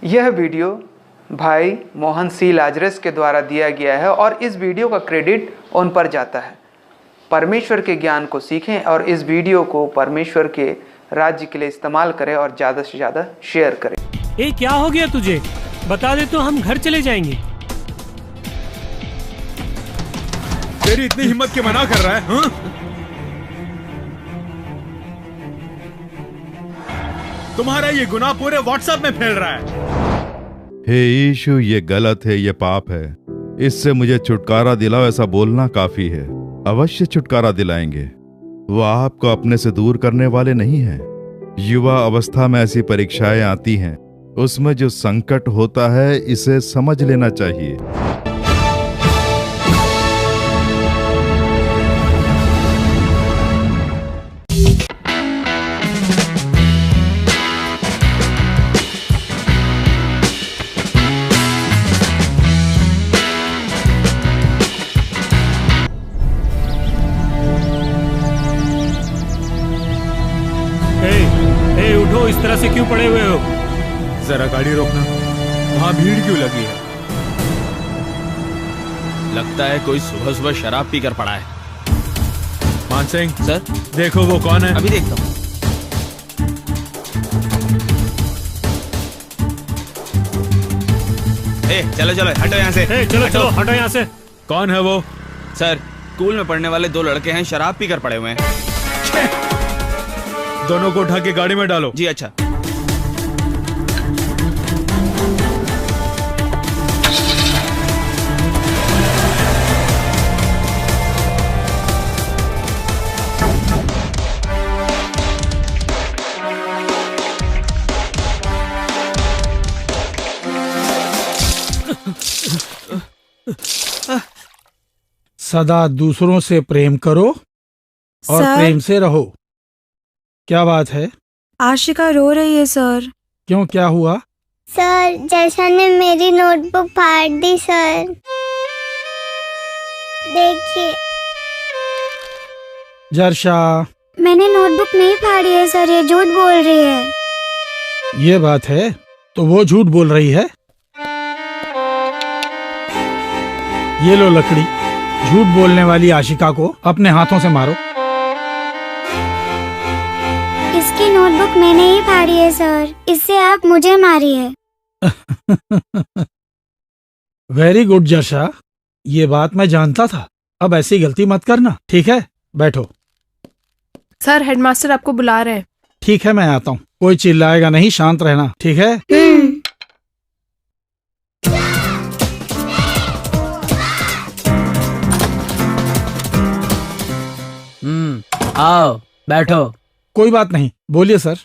यह वीडियो भाई मोहन सी लाजरस के द्वारा दिया गया है और इस वीडियो का क्रेडिट उन पर जाता है। परमेश्वर के ज्ञान को सीखें और इस वीडियो को परमेश्वर के राज्य के लिए इस्तेमाल करें और ज़्यादा से ज़्यादा शेयर करें। ए क्या हो गया तुझे? बता दे तो हम घर चले जाएंगे। तेरी इतनी हिम्मत के मना कर रहा है हा? तुम्हारा ये गुनाह पूरे व्हाट्सएप में फैल रहा है। हे यीशु, ये गलत है, ये पाप है, इससे मुझे छुटकारा दिलाओ, ऐसा बोलना काफी है। अवश्य छुटकारा दिलाएंगे। वो आपको अपने से दूर करने वाले नहीं हैं। युवा अवस्था में ऐसी परीक्षाएं आती हैं, उसमें जो संकट होता है इसे समझ लेना चाहिए। उठो, इस तरह से क्यों पड़े हुए हो? जरा गाड़ी रोकना, वहां भीड़ क्यों लगी है? लगता है कोई सुबह सुबह शराब पीकर पड़ा है। मान सिंह सर, देखो वो कौन है। अभी देखता हूँ। चलो चलो हटो यहाँ से। चलो चलो हटो यहाँ से। कौन है वो? सर, स्कूल में पढ़ने वाले दो लड़के हैं, शराब पीकर पड़े हुए हैं। दोनों को उठा के गाड़ी में डालो। जी अच्छा। सदा दूसरों से प्रेम करो और प्रेम से रहो। क्या बात है? आशिका रो रही है सर। क्यों, क्या हुआ? सर, जर्षा ने मेरी नोटबुक फाड़ दी सर। देखिए। जर्षा, मैंने नोटबुक नहीं फाड़ी है सर, ये झूठ बोल रही है। ये बात है तो वो झूठ बोल रही है। ये लो लकड़ी, झूठ बोलने वाली आशिका को अपने हाथों से मारो। इसकी नोटबुक मैंने ही फाड़ी है सर, इससे आप मुझे मारिए। वेरी गुड जर्षा, ये बात मैं जानता था। अब ऐसी गलती मत करना, ठीक है? बैठो। सर, हेडमास्टर आपको बुला रहे हैं। ठीक है, मैं आता हूँ। कोई चिल्लाएगा नहीं, शांत रहना, ठीक है? आओ बैठो। कोई बात नहीं, बोलिए सर।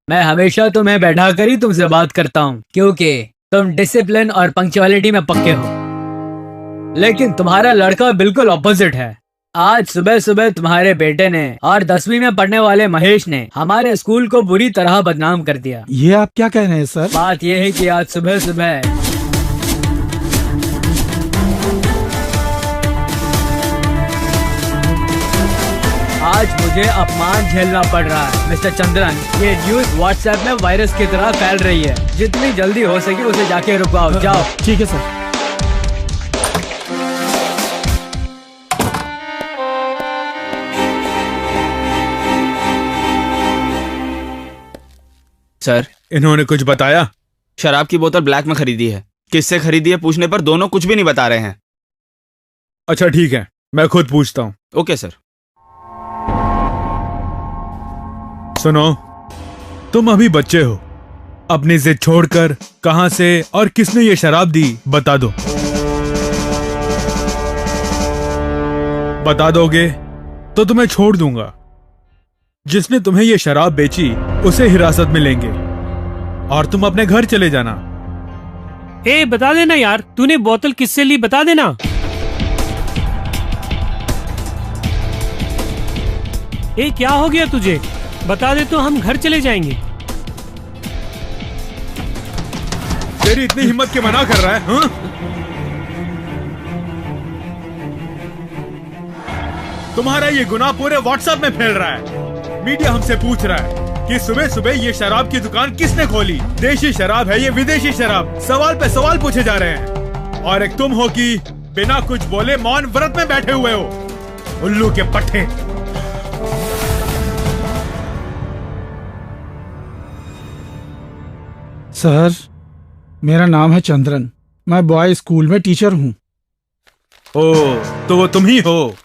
मैं हमेशा तुम्हें बैठा कर ही तुमसे बात करता हूँ, क्योंकि तुम डिसिप्लिन और पंक्चुअलिटी में पक्के हो। लेकिन तुम्हारा लड़का बिल्कुल ऑपोजिट है। आज सुबह सुबह तुम्हारे बेटे ने और 10वीं में पढ़ने वाले महेश ने हमारे स्कूल को बुरी तरह बदनाम कर दिया। ये आप क्या कह रहे हैं सर? बात यह है कि आज सुबह सुबह मुझे अपमान झेलना पड़ रहा है। मिस्टर चंद्रन, ये न्यूज व्हाट्सएप में वायरस की तरह फैल रही है। जितनी जल्दी हो सके उसे जाके रुकवाओ। जाओ। ठीक है सर। सर, इन्होंने कुछ बताया? शराब की बोतल ब्लैक में खरीदी है। किससे खरीदी है पूछने पर दोनों कुछ भी नहीं बता रहे हैं। अच्छा ठीक है, मैं खुद पूछता हूँ। Okay sir. सुनो, तुम अभी बच्चे हो। अपनी जिद छोड़कर कहां से और किसने ये शराब दी बता दो। बता दोगे तो तुम्हें छोड़ दूंगा। जिसने तुम्हें ये शराब बेची उसे हिरासत में लेंगे और तुम अपने घर चले जाना। बता देना यार, तूने बोतल किससे ली, बता देना। क्या हो गया तुझे? बता दे तो हम घर चले जाएंगे। तेरी इतनी हिम्मत के मना कर रहा है हा? तुम्हारा ये गुनाह पूरे व्हाट्सएप में फैल रहा है। मीडिया हमसे पूछ रहा है कि सुबह सुबह ये शराब की दुकान किसने खोली। देशी शराब है ये, विदेशी शराब? सवाल पे सवाल पूछे जा रहे हैं। और एक तुम हो कि बिना कुछ बोले मौन व्रत में बैठे हुए हो। उल्लू के पट्टे। सर, मेरा नाम है चंद्रन। मैं बॉय स्कूल में टीचर हूँ। ओ, तो वो तुम ही हो।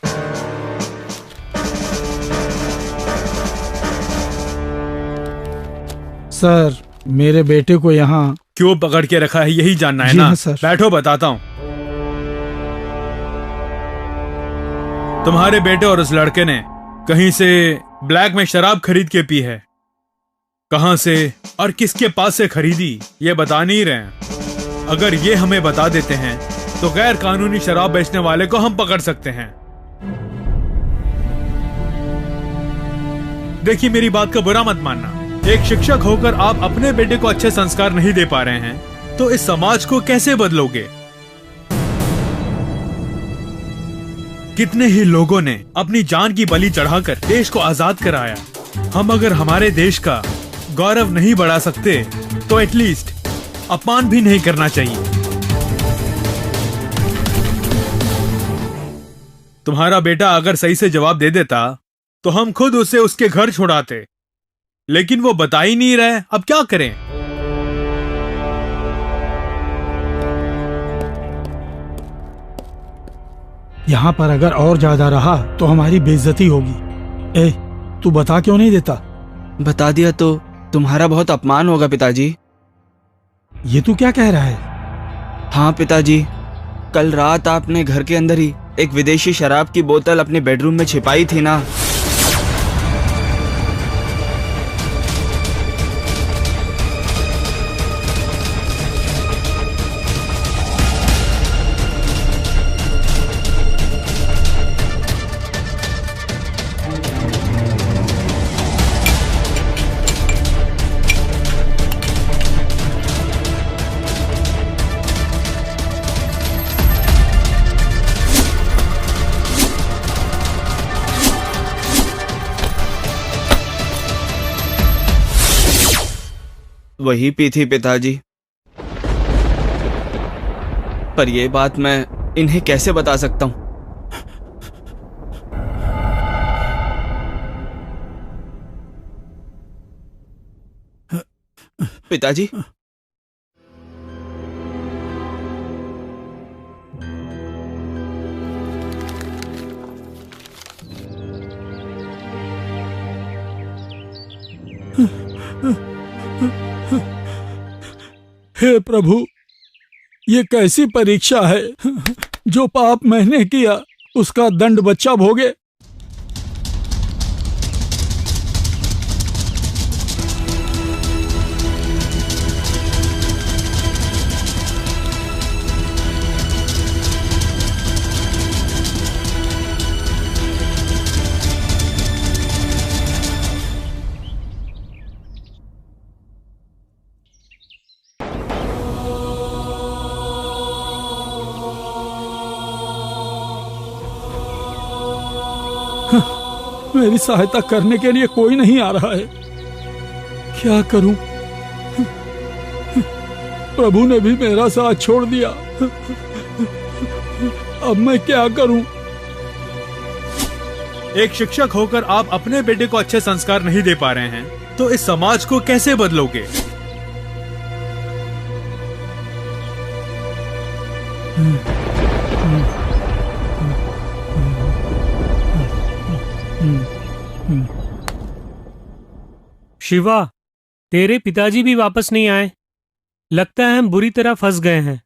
सर, मेरे बेटे को यहाँ क्यों पकड़ के रखा है यही जानना है जी ना? हाँ, सर। बैठो, बताता हूँ। तुम्हारे बेटे और उस लड़के ने कहीं से ब्लैक में शराब खरीद के पी है। कहां से और किसके पास से खरीदी ये बता नहीं रहे हैं। अगर ये हमें बता देते हैं तो गैर कानूनी शराब बेचने वाले को हम पकड़ सकते हैं। देखिए, मेरी बात का बुरा मत मानना। एक शिक्षक होकर आप अपने बेटे को अच्छे संस्कार नहीं दे पा रहे हैं तो इस समाज को कैसे बदलोगे? कितने ही लोगों ने अपनी जान की बलि चढ़ाकर देश को आजाद कराया। हम अगर हमारे देश का गौरव नहीं बढ़ा सकते तो एटलीस्ट अपमान भी नहीं करना चाहिए। तुम्हारा बेटा अगर सही से जवाब दे देता तो हम खुद उसे उसके घर छुड़ाते, लेकिन वो बता ही नहीं रहे। अब क्या करें? यहाँ पर अगर और ज्यादा रहा तो हमारी बेइज्जती होगी। ए, तू बता क्यों नहीं देता? बता दिया तो तुम्हारा बहुत अपमान होगा पिताजी। ये तू क्या कह रहा है? हाँ पिताजी, कल रात आपने घर के अंदर ही एक विदेशी शराब की बोतल अपने बेडरूम में छिपाई थी ना। वही पी थी पिताजी। पर यह बात मैं इन्हें कैसे बता सकता हूं? पिताजी, हे प्रभु, ये कैसी परीक्षा है? जो पाप मैंने किया उसका दंड बच्चा भोगे। मेरी सहायता करने के लिए कोई नहीं आ रहा है। क्या करूं? प्रभु ने भी मेरा साथ छोड़ दिया। अब मैं क्या करूं? एक शिक्षक होकर आप अपने बेटे को अच्छे संस्कार नहीं दे पा रहे हैं तो इस समाज को कैसे बदलोगे? शिवा, तेरे पिताजी भी वापस नहीं आए। लगता है हम बुरी तरह फंस गए हैं।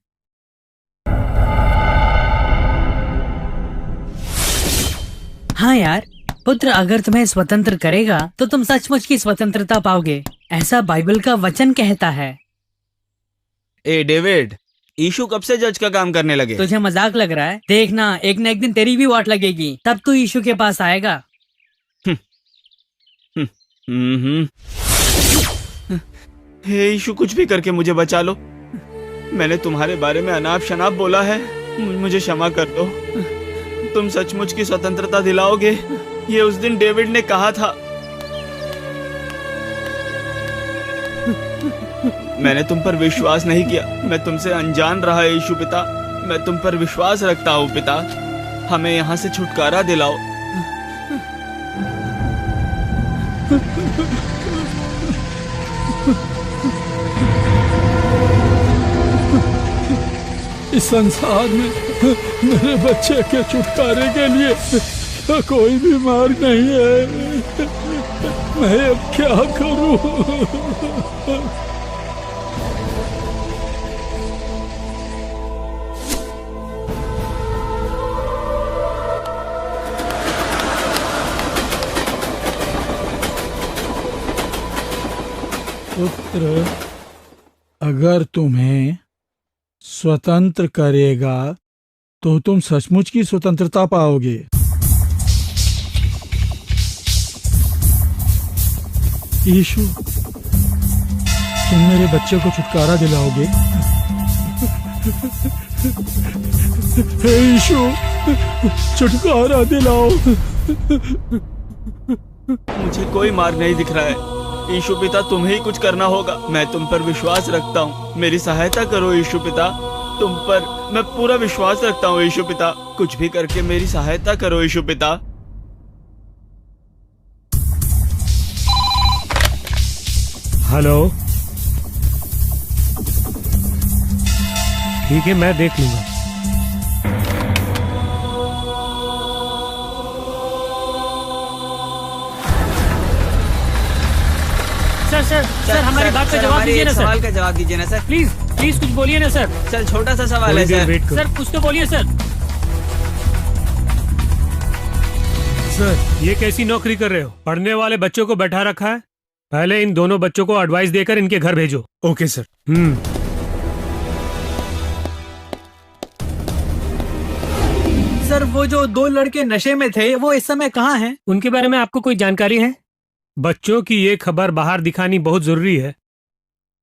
हाँ यार, पुत्र अगर तुम्हें स्वतंत्र करेगा तो तुम सचमुच की स्वतंत्रता पाओगे, ऐसा बाइबल का वचन कहता है। ए डेविड, यीशु कब से जज का काम करने लगे? तुझे मजाक लग रहा है? देखना, एक न एक दिन तेरी भी वाट लगेगी, तब तू यीशु के पास आएगा। हे यीशु, कुछ भी करके मुझे बचा लो। मैंने तुम्हारे बारे में अनाप शनाप बोला है, मुझे क्षमा कर दो। तुम सचमुच की स्वतंत्रता दिलाओगे, ये उस दिन डेविड ने कहा था। मैंने तुम पर विश्वास नहीं किया। मैं तुमसे अनजान रहा यीशु पिता। मैं तुम पर विश्वास रखता हूँ पिता। हमें यहाँ से छुटकारा दिलाओ। इस संसार में मेरे बच्चे के छुटकारे के लिए कोई भी मार्ग नहीं है। मैं अब क्या करूं? पुत्र, अगर तुम्हें स्वतंत्र करेगा तो तुम सचमुच की स्वतंत्रता पाओगे। यीशु, तुम मेरे बच्चे को छुटकारा दिलाओगे? हे यीशु, छुटकारा दिलाओ। मुझे कोई मार्ग नहीं दिख रहा है। यीशु पिता, तुम्हें ही कुछ करना होगा। मैं तुम पर विश्वास रखता हूँ। मेरी सहायता करो यीशु पिता। तुम पर मैं पूरा विश्वास रखता हूँ यीशु पिता। कुछ भी करके मेरी सहायता करो यीशु पिता। हेलो, ठीक है, मैं देख लूंगा। सर हमारी बात का जवाब दीजिए ना सर। सवाल का जवाब दीजिए ना सर। प्लीज प्लीज कुछ बोलिए ना सर। सर छोटा सा सवाल है सर। सर कुछ तो बोलिए सर। सर, ये कैसी नौकरी कर रहे हो? पढ़ने वाले बच्चों को बैठा रखा है। पहले इन दोनों बच्चों को एडवाइस देकर इनके घर भेजो। Okay sir. सर, वो जो 2 लड़के नशे में थे वो इस समय कहाँ हैं? उनके बारे में आपको कोई जानकारी है? बच्चों की ये खबर बाहर दिखानी बहुत जरूरी है।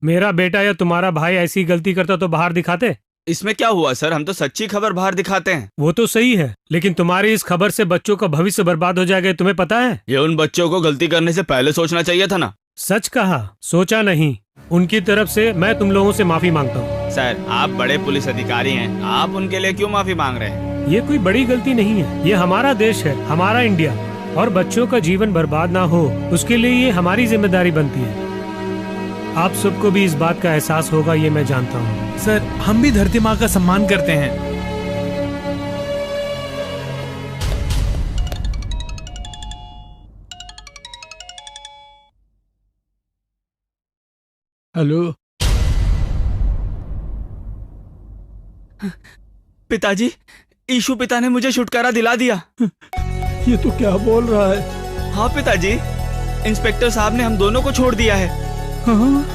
मेरा बेटा या तुम्हारा भाई ऐसी गलती करता तो बाहर दिखाते? इसमें क्या हुआ सर? हम तो सच्ची खबर बाहर दिखाते हैं। वो तो सही है, लेकिन तुम्हारी इस खबर से बच्चों का भविष्य बर्बाद हो जाएगा, तुम्हें पता है? ये उन बच्चों को गलती करने से पहले सोचना चाहिए था ना। सच कहा, सोचा नहीं। उनकी तरफ से मैं तुम लोगों से माफी मांगता हूँ। सर, आप बड़े पुलिस अधिकारी हैं, आप उनके लिए क्यों माफी मांग रहे हैं? ये कोई बड़ी गलती नहीं है। ये हमारा देश है, हमारा इंडिया, और बच्चों का जीवन बर्बाद ना हो उसके लिए ये हमारी जिम्मेदारी बनती है। आप सबको भी इस बात का एहसास होगा, ये मैं जानता हूँ। सर, हम भी धरती माँ का सम्मान करते हैं। हेलो पिताजी, यीशु पिता ने मुझे छुटकारा दिला दिया। ये तो क्या बोल रहा है? हाँ पिताजी, इंस्पेक्टर साहब ने हम दोनों को छोड़ दिया है। हाँ?